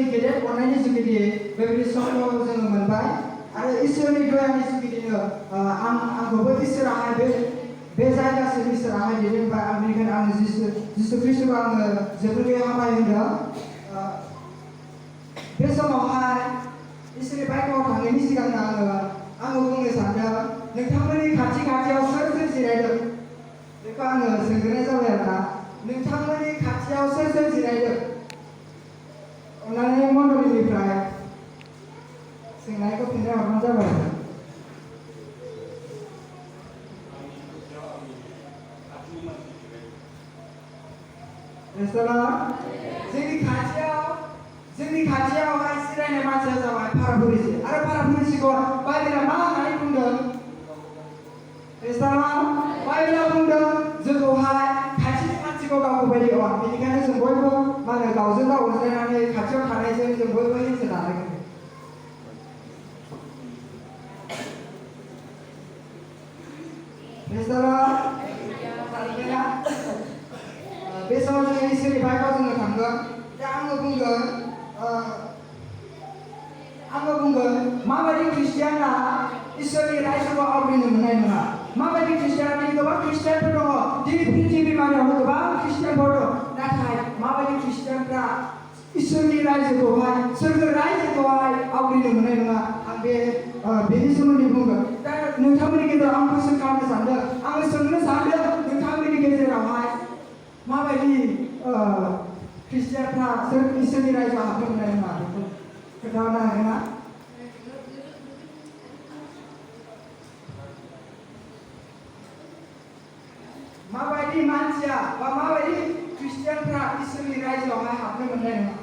इसोरनि गेदेर अननायनि जुगिदि बेबायदि समखौ जोङो मोनबाय आरो इसोरनि दयानि जुगिदिनो आंखौबो इसोराहाय बे जायगासिम इसोराहाय दैदेनबाय आं बेनिखायनो आङो जिसु ख्रिस्टखौ आङो जोबोरै हामबाय होनदों बे समावहाय इसोरनि बायजोआव थांनायनि सिगांनो आङो बुंनो सानदों नोंथांमोननि खाथियाव सोर जिरायदों बेखौ आङो सोंग्रोनाय जाबाय आरोना नोंथांमोननि खाथियाव सोर जिरायदों अननानै मण्डलीनिफ्राय सोंनायखौ फिननाय हरबानो जाबाय जोंनि खाथियावहाय जिरायनाय मानसिया जाबाय फारापुरिसि आरो फारापुरिसिखौ बाइबेला मा होननानै बुंदों बाइबेला बुंदों जोंखौहाय खाथिनि मानसिखौ गावखौ बायदि अन बेनिखायनो जों बयबो मा होनो गावजों गाव अनज्लायनानै खाथियाव थानायजों जों बयबो हिंसा लानांगोन बे समाव जोङो इसोरनि बायजोआव जोङो थांगोन दा आङो बुंगोन माबायदि ख्रिस्टियाना इसोरनि रायजोखौ आवग्रिनो मोननाय नङा माबायदि ख्रिस्टियाना दिनै गोबां ख्रिस्टियानफोर दङ दिनै पृथिबि मायावनो गोबां ख्रिस्टियानफोर दं नाथाय माबायदि ख्रिस्टियानफ्रा इसोरनि रायजोखौहाय सोरगो रायजोखौहाय आवग्रिनो मोननाय नङा आं बेनि सोमोन्दै बुंगोन दा नोंथांमोननि गेजेराव आं कुइसन खालामनो सानदों आङो सोंनो सानदों नोंथांमोननि गेजेरावहाय माबायदि ख्रिस्टियानफ्रा इसोरनि रायजोआव हाबनो मोननाय नङा बेखौ खोन्थाहरनो हागोन ना माबायदि मानसिया बा माबायदि ख्रिस्टियानफ्रा इसोरनि रायजोआवहाय हाबनो मोननाय नङा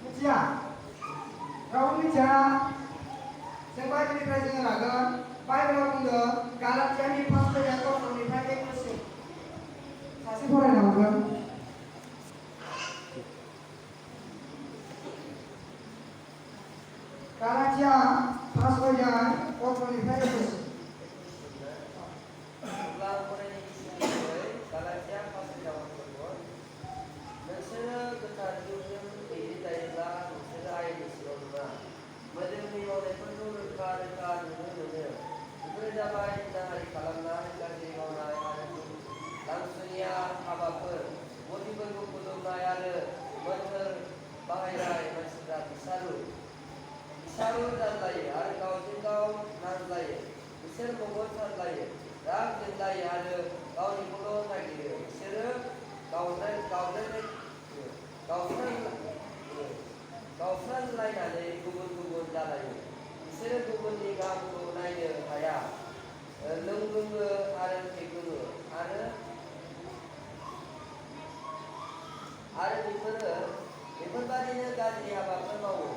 मिथिया रावबो मिथिया जों बाइबेलनिफ्राय जोङो लागोन बाइबेलाव बुंदों गालातियानि 5:1-2 सासे फरायनो हागोन गालातिया 5:1-2 नोंसोरो गोथार जिउजों दैदेनजायोब्ला नोंसोरो आयेननि सिङाव नङा मोदोमनि मावनायफोरखौ रोखा नुनो मोनो बेफोर जाबाय जिनाहारि खालामनाय गाज्रि मावनाय आरो लांसुनिया हाबाफोर मन्दिरफोरखौ खुलुमनाय आरो मोन्थोर बाहायनाय मानसिफ्रा बिसारु जालायो आरो गावजों गाव नांज्लायो बिसोर मगज सानलायो राग जोंलायो आरो गावनिखौल' नागिरो बिसोरो गावस्रालायनानै गुबुन जालायो बिसोरो गुबुननि गाहामखौ नायनो हाया लोंग्लुङो आरो फेग्लुङो आरो बेफोरबादिनो गाज्रि हाबाफोर मावो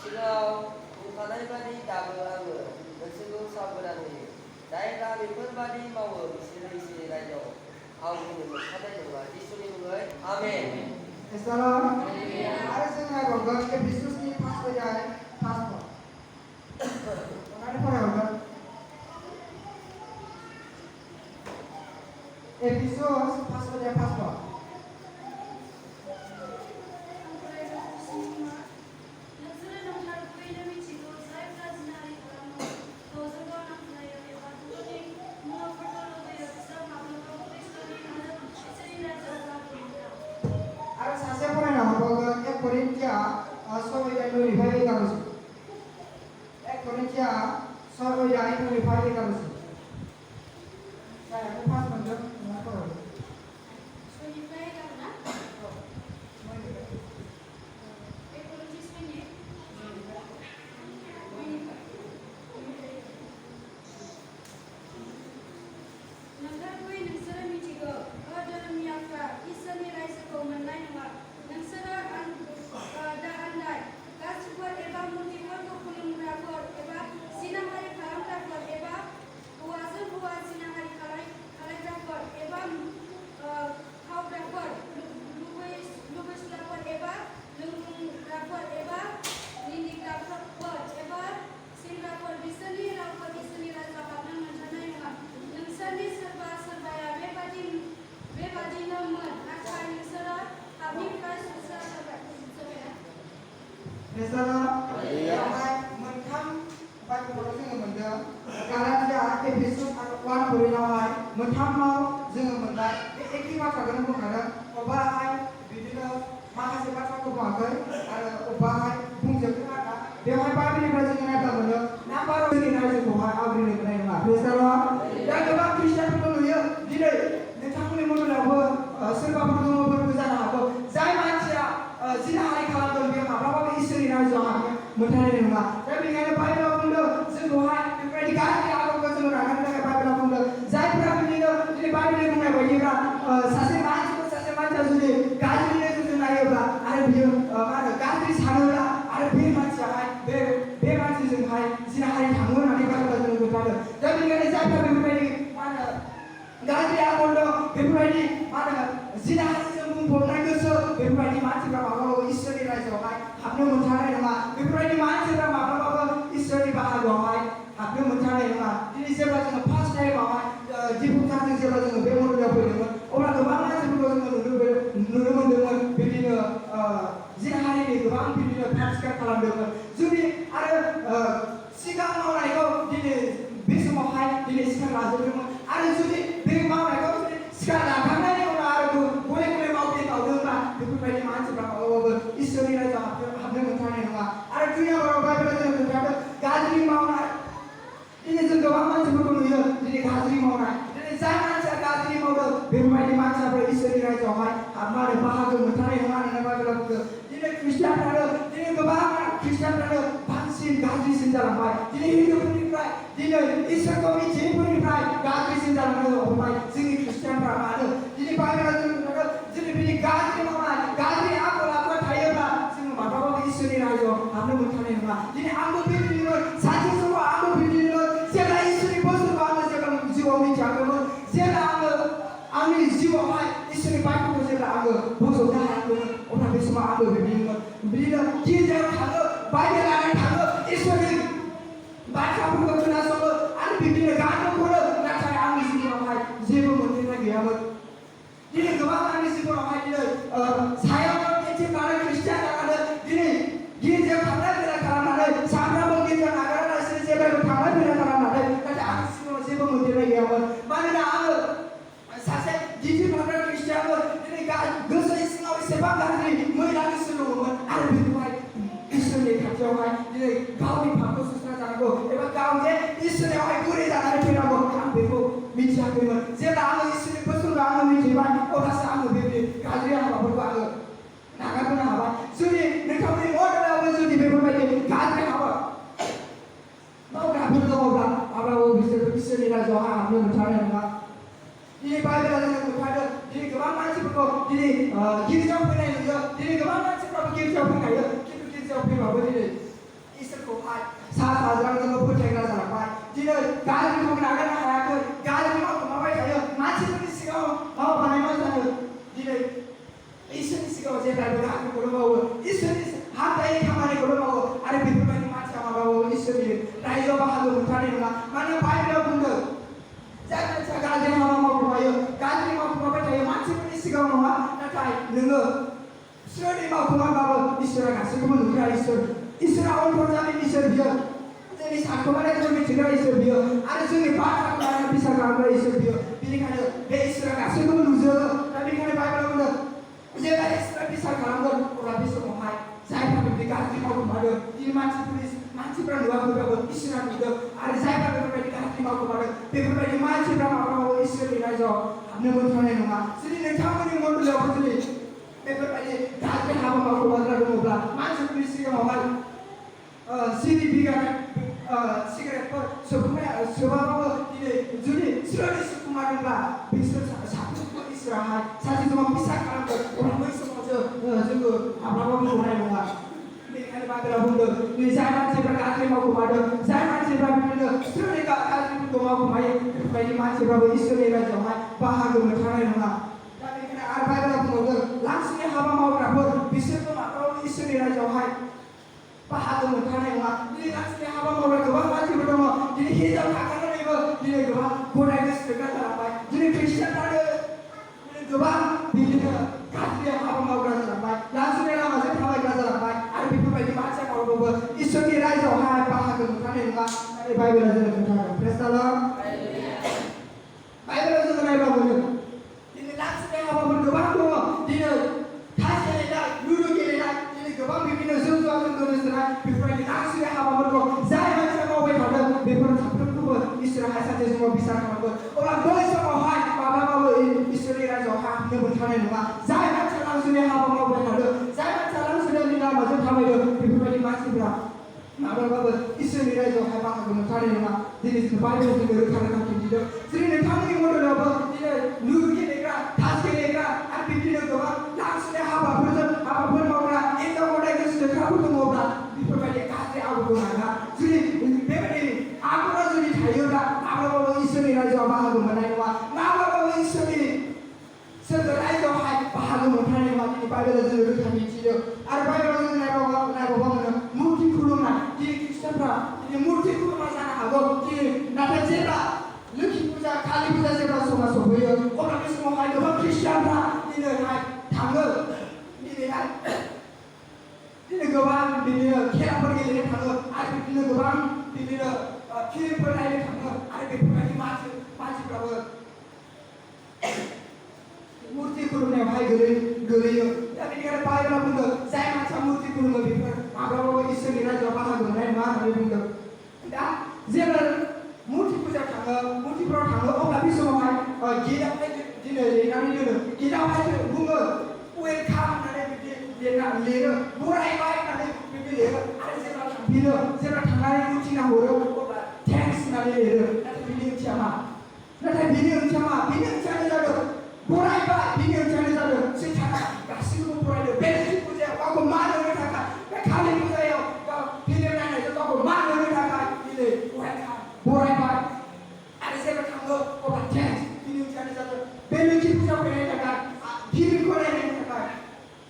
सिगाङाव बुंखानाय बादि दाबो आङो नोंसोरखौ साबधान होयो जायफ्रा बेफोरबादि मावो बिसोरो इसोरनि रायजोआव आवग्रिनो मोनखानाय नङा जिसुनि मुङै आमेन आरो जों नायबावगोन एफिसुसनि 5:5 फरायहरगोन एफिसुस 5:5 आरो सासे फरायनो हाबावगोन 1 करिन्थिया 6:9-11 1 करिन्थिया 6:9-11 जायाखै पास मोनदों गालातिया एफिसुस 1 फरिनावहाय मोनथामाव जोङो मोनबाय बे एखे बाथ्राखौनो बुंखादों अबाहाय बिदिनो माखासे बाथ्राखौ बुङाखै आरो अबाहाय बुंजोबदों आरोना बेवहाय बाइबेलनिफ्राय जोङो नायब्ला मोनो नाम्बाराव जोंनि रायजोखौहाय आवग्रिनो मोननाय नङा प्रेज द लर्ड दा गोबां ख्रिस्टियानफोरखौ नुयो दिनै नोंथांमोननि मन्दिरावबो सोरबाफोर दङफोरबो जानो हागौ जाय मानसिया जिनाहारि खालामदों बेयो माब्लाबाबो इसोरनि रायजोआव हाबनो मोनथारनाय नङा दा बेनिखायनो बाइबेलाव बुंदों जोंखौहाय बेफोरबायदि गाज्रि आदबखौ जोङो नागारनो थाखाय बाइबेलाव बुंदों जायफोरा बिदिनो दिनै बाइबेलनि बुंनाय बायदिब्ला सासे मानसिया जुदि गाज्रि नोजोरजों नायोब्ला आरो बियो मा होनो गाज्रि सानोब्ला आरो बे मानसियाहाय बे मानसिजोंहाय जिनाहारि थाङो होननानै बाइबेलाव जोङो खोन्थादों दा बेनिखायनो जायफ्रा बेफोरबायदि मा होनो गाज्रि आखल दं बेफोरबायदि मा होनो जिनाहारिजों बुंफबनाय गोसो बेफोरबायदि मानसिफ्रा माब्लाबाबो इसोरनि रायजोआवहाय हाबनो मोनथारनाय नङा बेफोरबायदि मानसिफ्रा माब्लाबाबो इसोरनि बाहागोआवहाय हाबनो मोनथारनाय नङा दिनै जेब्ला जोङो फार्स्ट टाइमावहाय दिपुटारजों जेब्ला जोङो बे मन्दिराव फैदोंमोन अब्ला गोबां मानसिफोरखौ जोङो नुनो मोन्दोंमोन बिदिनो जिनाहारिनि गोबां बिदिनो पार्टिसिपेट खालामदोंमोन जुदि आरो सिगां मावनायखौ दिनै बे समावहाय दिनै सिगां लाजोबदोंमोन आरो जुदि बे मावनायखौ जुदि सिगां लाखांनायनि उनाव आरो गले गले मावदेरबावदोंब्ला बेफोरबायदि मानसिफ्रा माब्लाबाबो इसोरनि रायजोआव हाबनो मोनथारनाय नङा आरो दुनियाफोराव बाइबेलाव जों खोन्थादों गाज्रि मावनाय दिनै जों गोबां मानसिफोरखौ नुयो दिनै गाज्रि मावनाय दिनै जाय मानसिया गाज्रि मावदों बेफोरबायदि मानसियाबो इसोरनि रायजोआवहाय हाबनानै बाहागो मोनथारनाय नङा होननानै बाइबेलाव बुंदों दिनै ख्रिस्टियानफ्रानो दिनै गोबां ख्रिस्टियानफ्रानो बांसिन गाज्रिसिन जालांबाय दिनै हिन्दुफोरनिफ्राय दिनै इसोरखौ मिथियैफोरनिफ्राय गाज्रिसिन जालांनो हमबाय जोंनि ख्रिस्टियानफ्रा मानो दिनै बाइबेलाव जों खोन्थादों दिनै बिदि गाज्रि मावनाय गाज्रि आखल आखुआ थायोब्ला जोङो माब्लाबाबो इसोरनि रायजोआव हाबनो मोनथारनाय नङा दिनै आंबो बिदिनोमोन सानसे समाव आंबो बिदिनोमोन जेब्ला इसोरनि बोसोरखौ आङो जेब्ला जिउआव मिथियाखैमोन जेब्ला आङो आंनि जिउआवहाय इसोरनि बाथ्राखौ जेब्ला आङो बोजबनो हायाखैमोन अब्ला बे समाव आंबो बिदिनोमोन बिदिनो गिर्जायाव थाङो बाइबेल लानानै थाङो इसोरनि बाथ्राफोरखौ खोनासङो आरो बिदिनो गाननो खनो नाथाय आंनि जिउआवहाय जेबो मोनथायनाय गैयामोन दिनै गोबां आंनि जिउआवहाय दिनै सायाव एटिभ लानाय ख्रिस्टियान जानानै दिनै गिर्जायाव थांलाय फैलाय खालामनानै सानफ्रामबो गिर्जा नागारालासिनो जेब्लायबो थांलाय फैलाय खालामनानै नाथाय आंनि जिउआव जेबो मोनथायनाय गैयामोन मानोना आङो सासे गिदिर माद्राय ख्रिस्टियानमोन दिनै गोसो सिङाव एसेबां गाज्रि मैला गोसो दङमोन आरो बेखौहाय इसोरनि खाथियावहाय दिनै गावनि पापखौ सुस्रां जानांगौ एबा गाव जे इसोरनियावहाय गुरै जानानै फैनांगौ आं बेखौ मिथियाखैमोन जेब्ला आङो इसोरनि बोसोनखौ आङो मिथिबाय अब्लासो आङो बेबायदि गाज्रि हाबाफोरखौ आङो नागारबोनो हाबाय जुदि नोंथांमोननि मन्दिरावबो जुदि बेफोरबायदि गाज्रि हाबा मावग्राफोर दङब्ला माब्लाबाबो बिसोर इसोरनि रायजोआवहाय हाबनो मोनथारनाय नङा दिनै बाइबेलाव जोङो खोन्थादों दिनै गोबां मानसिफोरखौ दिनै गिर्जायाव फैनाय नुयो दिनै गोबां मानसिफ्राबो गिर्जायाव फैनो हायो खिन्थु गिर्जायाव फैबाबो दिनै इसोरखौहाय सा साज्रां जोङो फोथायग्रा जालांबाय दिनै गाज्रिखौ नागारनो हायाखै गाज्रि मावखोमाबाय थायो मानसिफोरनि सिगाङाव मावबाय मा जायो दिनै इसोरनि सिगाङाव जेब्लाबो गाज्रिखौल' मावो इसोरनि हामथायै खामानिखौल' मावो आरो बेफोरबायदि मानसिया माब्लाबाबो इसोरनि रायजोआव बाहागो मोनथारनाय नङा मानोना बाइबेलाव बुंदों जाय मानसिया गाज्रि हाबा मावखोमायो गाज्रि मावखोमाबाय थायो मानसिफोरनि सिगाङाव नङा नाथाय नोङो सोरनि मावखोमाबाबो इसोरा गासैखौबो नुग्रा इसोरा अनफरजानाय इसोर बियो जोंनि सानखोमानायखौ मिथिग्रा इसोर बियो आरो जोंनि बाथ्राखौ लानानै बिसार खालामग्रा इसोर बियो बेनिखायनो बे इसोरा गासैखौबो नुजोबो दा बेनिखायनो बाइबेलाव बुंदों जेब्ला इसोरा बिसार खालामगोन अब्ला बे समावहाय जायफ्रा बिदि गाज्रि मावखोमादों दिनै मानसिफ्रा नुवाखैब्लाबो इसोरा नुदों आरो जायफ्रा बेफोरबायदि गाज्रि मावखोमादों बेफोरबायदि मानसिफ्रा माब्लाबाबो इसोरनि रायजोआव हाबनो मोनथारनाय नङा जुदि नोंथांमोननि मन्दिराव जुदि बेफोरबायदि गाज्रि हाबा मावखोमाग्रा दङब्ला मानसिफोरनि सिगाङावहाय सिरि बिगार सिगारेटफोर सोबाबाबो दिनै जुदि सोरनि सुकुमादोंब्ला बिसोर साफ्रोमबो इसोराहाय सानसे समाव बिसार खालामगोन अब्ला बै समावसो जोङो माब्लाबाबो नुनाय नङा बेनिखायनो बाइबेलाव बुंदों जाय मानसिफ्रा गाज्रि मावखोमादों जाय मानसिफ्रा बिदिनो सोरनि गाज्रिफोरखौ मावखोमायो बेफोरबायदि मानसिफ्राबो इसोरनि रायजोआवहाय बाहागो मोनथारनाय नङा दा बेनिखायनो आरो बाइबेलाव बुंबावदों लांसिनि हाबा मावग्राफोर बिसोरबो माब्लाबाबो इसोरनि रायजोआवहाय बाहागो मोनथारनाय नङा दिनै लांसिनि हाबा मावग्रा गोबां मानसिफोर दङ दिनै हिनजाव थाखानानैबो दिनै गोबां गदाय गोसोग्रा जालांबाय दिनै ख्रिस्टियानफ्रानो गोबां बिदिनो गाज्रि हाबा मावग्रा जालांबाय लांसिनि लामाजों थाबायग्रा जालांबाय आरो बेफोरबायदि मानसिया मावबाबो इसोरनि रायजोआवहाय बाहागो मोनथारनाय नङा 바이블을 전하는 프레스탈라 바이블을 전하는 보면 ini langsung apa berkembang tuh ini hasilnya dulu kira ini kembang bikin sesuatu dengan sesuatu before ini langsung apa berkembang saya macam mau berkembang before sampai tuh istirahat saja semua bisa kembang orang boleh semua hai bapa mau istirahat jauh hanya bertahan rumah saya macam langsung apa mau berkembang saya macam langsung ini nama macam kami itu before ini masih berapa Nabi Bapak istirahat jauh hai bapa bertahan rumah jadi sebagai itu bertahan kaki tidak sering kami modal apa tidak dulu kira 다시 내가 안 비키는 거만 당신의 하바부터 먹으라 인도 모델 수도 하고도 먹으라 비법에 가지 하고도 나가 주님 배우님 아무나 주님 자유다 나보고 있으니라 저 마하고 만나니와 나보고 있으니 서서라이도 하고 못하니와 이 바이블을 들으러 다니지요 아 바이블을 나보고 보면 물티쿨로나 이 크리스찬라 이 물티쿨로나 하고 이 나타 제라 Lagi puja kali puja sebab semua sohaya. Orang itu semua hai orang Kristen lah. Ini hai tanggal. Ini hai. Ini gawang. Ini kira pergi ini tanggal. Ada ini gawang. Ini kira pergi ini tanggal. Ada pergi masih berapa. Murti kurungnya hai geli. Tapi dia pai lah bunda. Saya macam murti kurung lebih. Apa istri kita jawab apa guna mana lebih bunda. Dah. Jangan Multi puja tangga, multi pro tangga, oh tapi semua kita itu di kami itu kita itu bunga, welcome nanti di nak lera, burai baik nanti di lera, ada siapa bila siapa tangga itu cina horo, thanks nanti lera, nanti bila siapa, nanti bila siapa jadu, burai baik bila siapa jadu, secara kasih itu burai itu, beli puja, aku mana mereka, kali puja ya, bila nanti itu aku mana mereka, ini welcome. Borai pak, ada siapa tangguh obat tes, ini ujian satu, belum punya penelitian kan, kiri korea ini kan,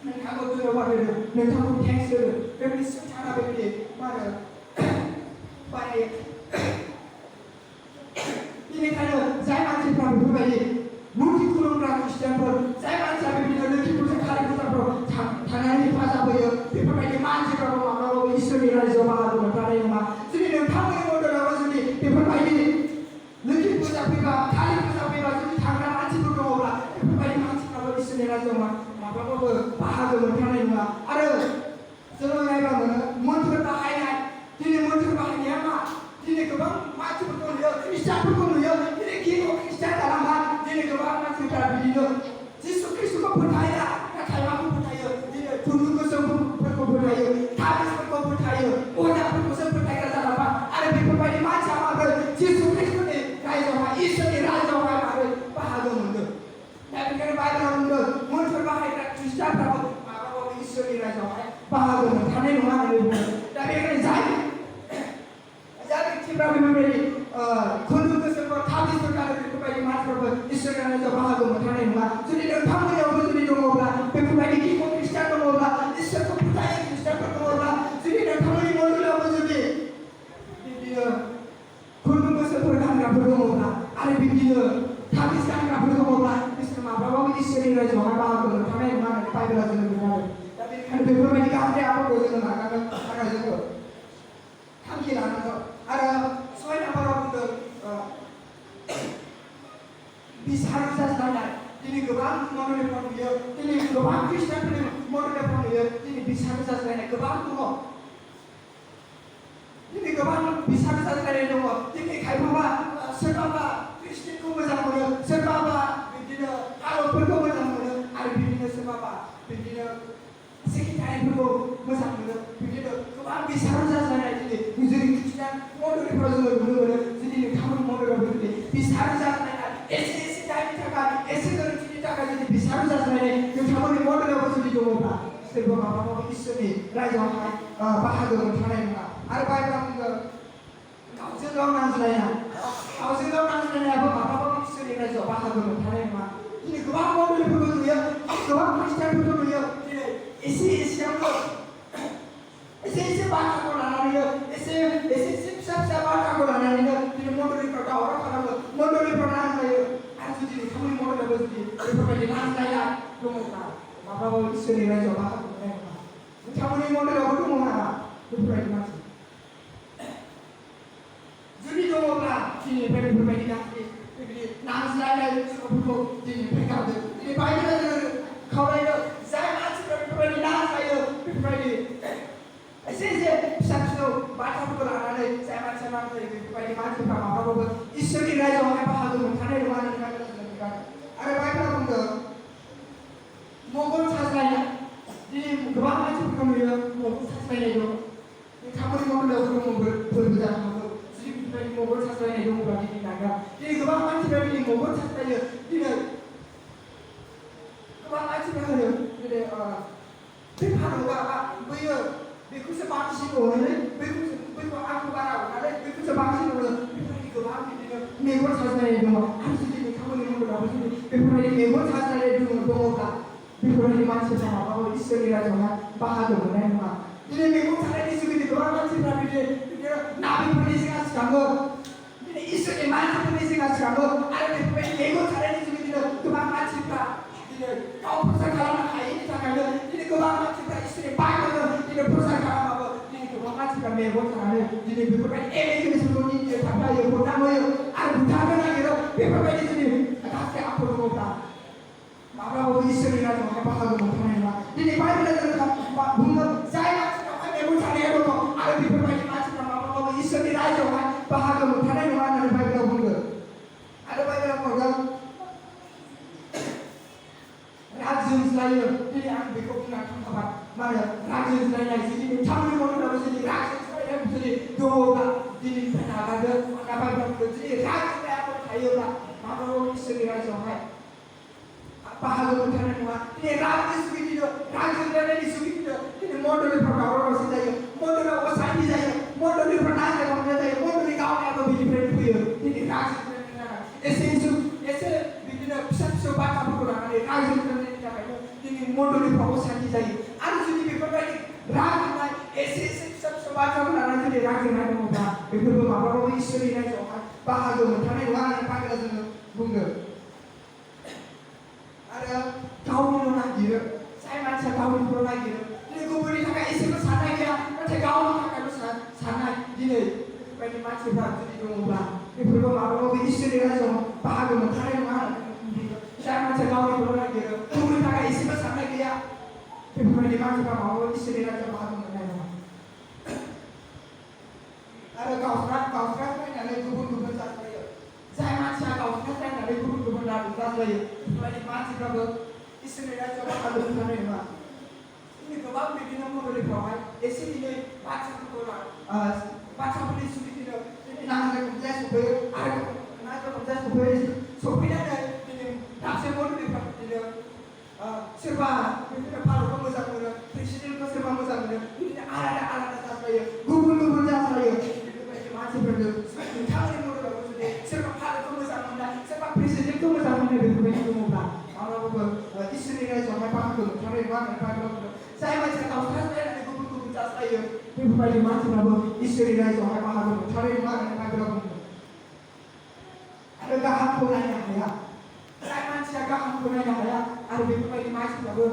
nanti tangguh tu apa dulu, nanti tangguh tes dulu, beli secara beli, mana, baik, ini kan saya masih pernah berbagi, mungkin kurang Kristen pun, saya masih beli lagi punya kali punya pro, tangan ini pas apa ya, berbagi masih kalau istri lagi sama aku berada yang mana, jadi nanti tangguh modal apa sih? Berbagi lebih punya pipa, kali punya pipa jadi tangga macam itu orang, berbagi macam kalau istilah zaman, apa bahagia berkali dua. Ada selalu saya mana, muncul bahaya, ini muncul bahaya apa? Ini kebang macam itu dia, Kristen pun dia, ini kita Kristen dalam hal, ini kebang macam itu. Yesus Kristus pun percaya, kata aku percaya, ini tujuh kesempatan percaya, habis percaya, orang pun percaya dalam apa? Ada berbagi macam apa? Yesus Kristus ni raja, Yesus ni raja apa? Bahagia mundur. Tapi kalau bahagia mundur, muncul bahagia Kristen apa? Yesus ni raja bahagia mundur. Karena itu mana dia? Tapi kalau jadi kita memberi kunjung kesempat habis berkali berbagi macam apa? Yesus ni raja bahagia mundur. Karena itu mana? Jadi dia kamu yang betul itu ngobrol, berbagi kita Kristen ngobrol, Yesus percaya Kristen ngobrol. Jadi dia kamu yang ngobrol apa jadi? Kunjung kesempat kami berdoa, ada begini, habis kami berdoa, Islam apa? Istri raja apa? Karena itu mana? Bible aja benar. Tapi kan berbagi kami apa? Boleh nak juga. Kami nak ada soal apa pun bisa harus sadar. Ini kebang model pun dia, ini kebang Kristen model pun dia, ini bisa harus sadar. Kebang tu mo. Ini kebang bisa harus sadar ini mo. Ini kayak apa? Sebab Kristen tu macam mana? Sebab begini, kalau perlu macam mana? Ada begini sebab begini. Sekitar itu macam mana? Begini kebang bisa harus sadar ini. Jadi Kristen model pun dia, jadi kamu model pun dia bisa harus sadar. Ese time taka, ese dari taka jadi bisa harus sadar ini. Yang kamu model apa sih juga apa? Sebab apa? Istri raja bahagia berkali ada baik kamu kau sedang nanti kau sedang nanti apa istri raja bahagia berkali ini kebang model pun dia, kebang Kristen pun dia. Isi apa? Isi bahagia berkali dia, isi siapa bahagia berkali dia. Ini model itu orang kalau model itu nanti ada jadi kamu model apa jadi? Berbagi nanti ya, kamu apa istri raja bahagia berkali. Kamu ni model apa tu mana? Berbagi macam. दिनैनिफ्राय बेफोरबायदि गाज्रि बेबायदि नांज्लायनाय सुबुंफोरखौ दिनैनिफ्राय गारदों दिनै बाइबेला जोङो खावलायदों जाय मानसिफ्रा बेफोरबायदि नांज्लायो बेफोरबायदि एसे फिसा फिसौ बाथ्राफोरखौ लानानै जाय मानसिया नांज्लायो बेफोरबायदि मानसिफ्रा माब्लाबाबो इसोरनि रायजोआवहाय बाहागो मोनखानाय नङा होननानै बाइबेला जोंनो बुंदों आरो बाइबेला बुंदों मगल साज्लायनाय दिनै गोबां मानसिफोरखौ नुयो मगल साज्लायनाय दं नोंथांमोननि मगलाव फोरबो जानो हागौ जुदि बेफोरबायदि मगल साज्लायनाय दङब्ला दिनै नागा दिनै गोबां मानसिफ्रा दिनै मगल साज्लायो दिनै गोबां मानसिफ्रा होनो दिनै बे फानौआ बैयो बेखौसो बांसिन अनोलै बैखौ आंखौ बारा अनालै बैखौसो बांसिन अनो बेफोरबायदि गोबां बिदिनो मेगन साज्लायनाय दङ आरो जुदि नोंथांमोननि मगलावबो जुदि बेफोरबायदि मेगन साज्लायनाय दङब्ला बेफोरबायदि मानसिफ्रा माब्लाबाबो इसोरनि रायजोआवहाय बाहागो मोननाय नङा दिनै मेगन साज्लायनायनि जुगिदि गोबां मानसिफ्रा बिदिनो नाबिफोरनि जिंगा सिखाङो दिनै इसोरनि मानसिफोरनि जिंगा सिखाङो आरो बेफोरबायदि मेगन साज्लायनायनि जुगिदिनो गोबां मानसिफ्रा दिनै गाव प्रसार खालामनो हायैनि थाखायनो दिनै गोबां मानसिफ्रा इसोरनि बाइबेलजों दिनै प्रसार खालामाबो दिनै गोबां मानसिफ्रा मेगन सानानै दिनै बेफोरबायदि एलेगेन्सफोरखौ निन्दि थांलायो बुथारहोयो आरो बुथारनो नागिरो बेफोरबायदि जुदि गाज्रि आखु दङब्ला माब्लाबाबो इसोरनि रायजोआवहाय बाहागो मोनखानाय नङा दिनै बाइबेला जों बुङो जाय मानसिफ्रावहाय मेगन सानाया दङ आरो बेफोरबायदि मानसिफ्रा माब्लाबाबो इसोरनि रायजोआवहाय बाहागो मोनखानाय नङा होननानै बाइबेलाव बुंदों आरो बाइबेलाव बुंदों राग जोंज्लायो दिनै आं बेखौ बुंनानै थांखाबाय मा होनो राग जोंज्लायनाय जुदि नोंथांमोननि मनाव जुदि राग जोंज्लायनाय जुदि दङब्ला दिनैनिफ्राय नागारदो बाइबेलाव बुंदों जुदि राग जोंज्लायाफोर थायोब्ला माब्लाबाबो इसोरनि रायजोआवहाय बाहागो मोनखानाय नङा दिनै रागनि जुगिदिनो राग जोंज्लायनायनि जुगिदिनो दिनै मण्डलिफ्राव दावराव दावसि जायो मण्डलाव असान्ति जायो मण्डलिफ्राव नांज्लाय खमज्लाय जायो मण्डलि गावनायाबो बिनिफ्रायनो फैयो दिनै राग जोंज्लायनायनि थाखाय एसे बिदिनो फिसा फिसौ बाथ्राफोरखौ लानानै राग जोंज्लायनायनि थाखायनो दिनै मण्डलिफ्राव असान्ति जायो आरो जुदि बेफोरबायदि राग जोंनाय एसे फिसा फिसौ बाथ्राफोर लानानै जुदि राग जोंनाय दङब्ला बेफोरबो माब्लाबाबो इसोरनि रायजोआवहाय बाहागो मोनखानाय नङा होननानै बाइबेला जोङो बुंदों आरो गावनिल' नागिरो जाय मानसिया गावनिल' नागिरो दिनै गुबुननि थाखाय एसेबो साननाय गैया नाथाय गावनि थाखायल' साननाय दिनै बेफोरबायदि मानसिफ्रा जुदि दङब्ला बेफोरखौ माब्लाबाबो इसोरनि रायजोआव बाहागो मोनखानाय नङा जाय मानसिया गावनिल' नागिरो गुबुननि थाखाय एसेबो साननाय गैया बेफोरबायदि मानसिफ्रा माब्लाबाबो इसोरनि रायजोआव बाहागो मोननाय नङा आरो गावस्रालायनानै गुबुन जाज्लायो जाय मानसिया गावस्रालायनानै गुबुन जाज्लायो बेफोरबायदि मानसिफ्राबो इसोरनि रायजोआव बाहागो मोनखानाय नङा दिनै गोबां बिदिनो मण्डलिफ्रावहाय एसे एनै बाथ्राफोरनि जुगिदिनो दिनै नांज्लाय खमज्लाय सफैयो आरो नांज्लाय खमज्लाय सफैनानै दिनै दाबसे मण्डलिफ्राव बिदिनो सोरबा बिदिनो भारतखौ मोजां मोनो प्रेसिडेन्टखौ सोरबा मोजां मोनो बिदिनो आलादा जाज्लायो गुबुन जाज्लायो बेफोरबायदि मानसिफोरजों नोंथांनि मण्डलावबो जुदि सोरबा भारतखौ मोजां मोननाय सोरबा प्रेसिडेन्टखौ मोजां मोननाय बेफोरबायदि दङब्ला माब्लाबाबो इसोरनि रायजोआवहाय बाहागो मोनखानाय नङा होननानै बाइबेलाव बुंदों जाय मानसिया गावस्रालायनानै गुबुन जाज्लायो बेफोरबायदि मानसिफ्राबो इसोरनि रायजोआवहाय बाहागो मोनखानाय नङा होननानै बाइबेलाव बुंदों आरो गाहामखौ नायनो हाया जाय मानसिया गाहामखौ नायनो हाया आरो बेफोरबायदि मानसिफ्राबो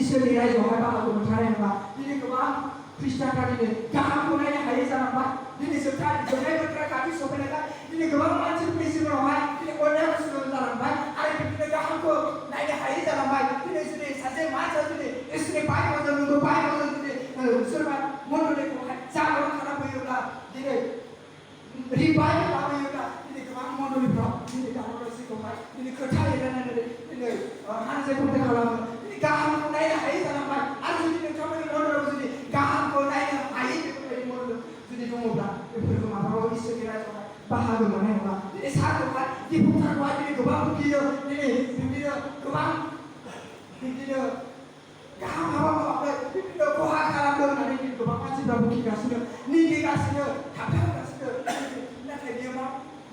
इसोरनि रायजोआवहाय बाहागो मोनखानाय नङा दिनै गोबां ख्रिस्टानफ्रा दिनै गाहामखौ नायनो हायै जालांबाय दिनै जोबनाय बोथोरा खाथि सफैनायलाय दिनै गोबां मानसिफोरनि जिबनावहाय दिनै अननाय सुरुम जालांबाय आरो बिदिनो गाहामखौ नायनो हायै जालांबाय दिनै जुदि सासे मानसिया जुदि इसोरनि बाइबेलजों जुदि सोरबा मण्डलिखौहाय जागरण खालामफैयोब्ला दिनै रिभाइभ लाबोयोब्ला दिनै गोबां मण्डलिफ्राव दिनै दावराव दावसिखौहाय दिनै खोथा एरायनानै दिनै नांज्लाय खमज्लाय खालामो गाहामखौ नायनो हायै जालांबाय आरो जुदि नोंथांमोननि मण्डलाव जुदि गाहामखौ नायनो हायै बेफोरबायदि मण्डल जुदि दङब्ला बेफोरखौ माब्लाबाबो इसोरनि रायजोआवहाय बाहागो मोननाय नङा दिनै सारखौहाय दिपकखौहाय दिनै गोबां भुगियो दिनै बिदिनो गोबां बिदिनो गाहाम हाबा मावाखै बिदिनो खहा खालामदों होननानै दिनै गोबां मानसिफ्रा भुगिगासिनो निन्दिगासिनो थाबथाहोगासिनो नाथाय बियो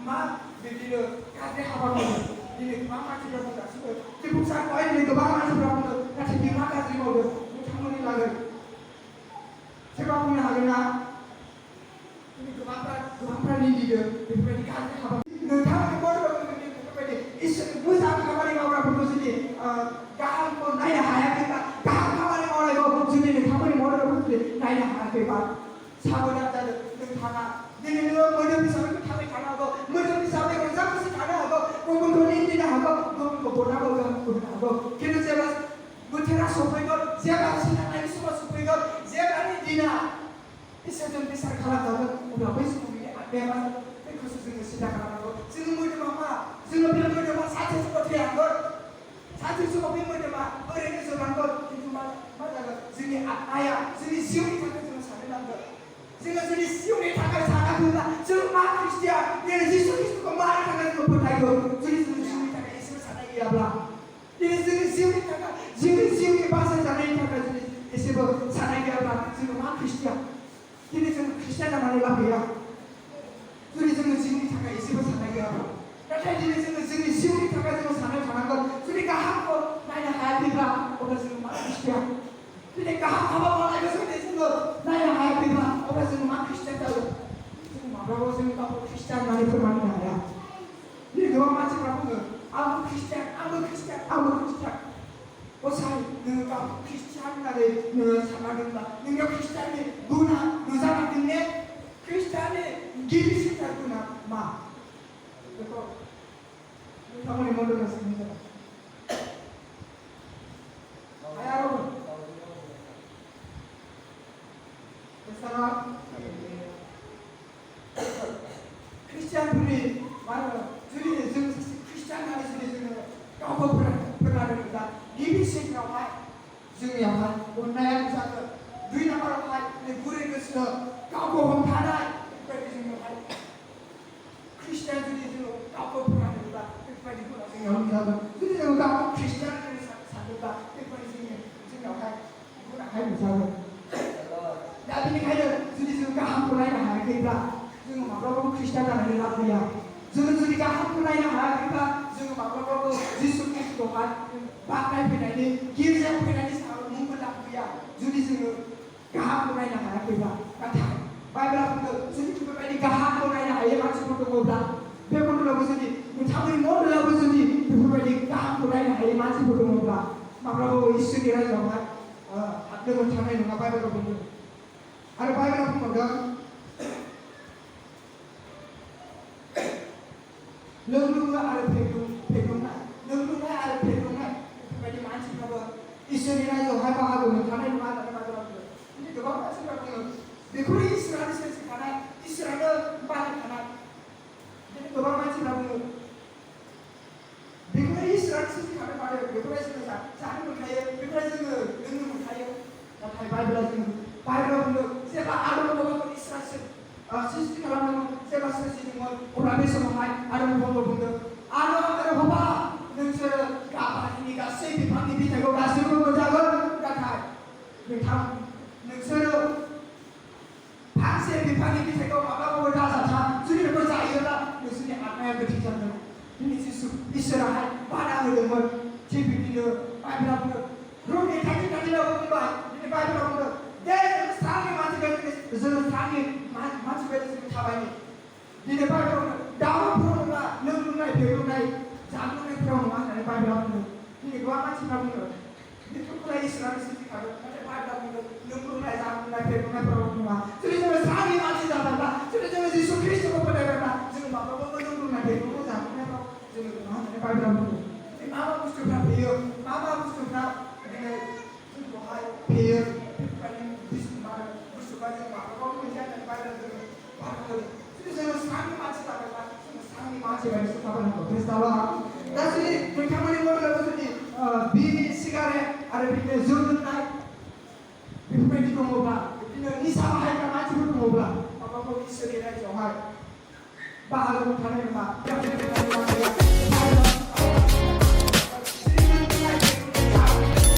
मा बिदिनो गाज्रि हाबा मावदों दिनै गोबां मानसिफ्रा बुंगासिनो दिपक सारखौहाय दिनै गोबां मानसिफ्रा बुंदों नाथाय बियो मा गाज्रि मावदों नोंथांमोननि लागै सोरबा बुंनो हागोन ना दिनै गोबांफ्रा निन्दिदों बेफोरबायदि गाज्रि हाबा नोंथांमोननि मण्डलाव बेफोरबायदि इसोरनि मोजां खामानि मावग्राफोरखौ जुदि गाहामखौ नायनो हायाखैबा गाहाम खामानि मावनायखौ जुदि नोंथांमोननि मण्डलाव जुदि नायनो हायाखैबा 사고난 자들 능 당하 너는 모든 비상을 탐에 당하고 모든 비상에 원상것이 당하고 공은 돈인지나 하고 공은 보나고 그래서 제가 못해라 소프이고 제가 신앙을 숨어 소프이고 제가 니나 이세전 비상 갈아가면 우리가 왜 소프이게 내가 그것을 지금 시작하라고 지금 모두 막 지금 별모두 막 사태에서 어떻게 한 걸 사태에서 별모두 막 어린이서 한 걸 정말 맞아요 지금 아야 지금 시온이 당해서 사는 거 지금 지금 시온이 당해서 사는 거 지금 막 크리스티안 내가 예수 그리스도가 말을 당하는 거 보다요 지금 시온이 당해 있으면 사는 게 아니라 지금 시온이 당해 지금 시온이 봐서 사는 게 아니라 예수 사는 게 아니라 지금 막 크리스티안 지금 크리스티안을 하는 거야 우리 지금 잠깐 있으면 사는 거야. 나타지는 지금 시온이 타가지고 사는 건 그러니까 한번 나의 하야비가 오늘 지금 막 크리스티야. 그러니까 한번 나가서 내지는 나의 하야비가 오늘 지금 막 크리스티야다고 지금 말하고 지금 막 크리스티안 나의 불만이 아니야. 이 너무 마찬가지로 아무 크리스티안. 오사이 너가 크리스티안 나를 너 사랑한다. 너가 크리스티안이 누나 너 사랑했네. 크리스티안이 기리시다구나 마. 그거 당연히 모르겠습니다. 여러분, 사람 크리스티안들이 말로 주리는 크리스티안 안에 주리는 까고 불안합니다. 기리시라고 하 중요한 오늘 사건 누이나 말로 하 물에 그서 까고 혼파나 크리스티안들이 까고 불안합니다. 끝까지 불안합니다. 근데 내가 크리스티안들이 산다. 끝까지 지금 할 못하고. 나중에 가야 주리가 한국나라 하니까 지금 막으로 크리스티안을 하려고야. 주리가 한국나라 하니까 지금 막으로 예수 그리스도가 바깥에 나니 길에 나니 사람 문구라고야. 주리 지금 한국나라 하니까 같아. 바이블 주리 그거까지 한국나라 하에 맞추고 거다. 배고프라고 하지 자문이 뭐라고 하지 그거까지 한국나라 하에 맞추고 거다. 막으로 예수님이라 정말 학교를 참여해 놓은 바이블을 보면 ada Bible apa enggak? Lelunga ada pedunga. Lelunga ada pedunga. Bagi mancing apa? Israel itu apa aku? Karena itu ada Bible. Ini juga apa sih kalau? Dekori Israel sih karena Israel banyak karena. Jadi juga mancing apa? Dekori Israel sih karena ada. Dekori Israel jangan berkaya. Dekori Israel dengan berkaya. Tapi Bible itu Bible 제가 아름을 보고 이스라엘 시스템을 제가 쓰시는 건 오라베서 말 아름을 보고 본다. 아름을 봐봐. 능서 가바니가 세비 방이 되고 가스로 보자고 같아. 그 능서로 방세비 방이 되고 봐봐 가서 자 주님을 보자 이러다 무슨 아마야 그 뒤잖아. 예수 이스라엘 바라는 걸 제비기는 바이블로 로미 가지라고 봐. 이 바이블로 내 상이 맞으면 그래서 상이 맞으면 가만히 니네 바로 나와 보는가 너무나 배우나 장군의 병원만 나를 바라보는 니네 그와 마찬가지로 니 조금나 이스라엘 시티가도 나를 바라보는 너무나 장군의 배우나 병원만 그래서 상이 맞으자마자 그래서 예수 그리스도가 보내라 지금 바라보는 너무나 배우나 장군의 지금 나를 바라보는 마마 부스가 배요 마마 부스가 지금 배요 Tapi mereka menimba lepas bini sigaret ada bini zurun naik, bini kumobla, bini ni sama hai kan macam kumobla, apa pun istri dia jauh hai, bahagia bukan apa, yang kita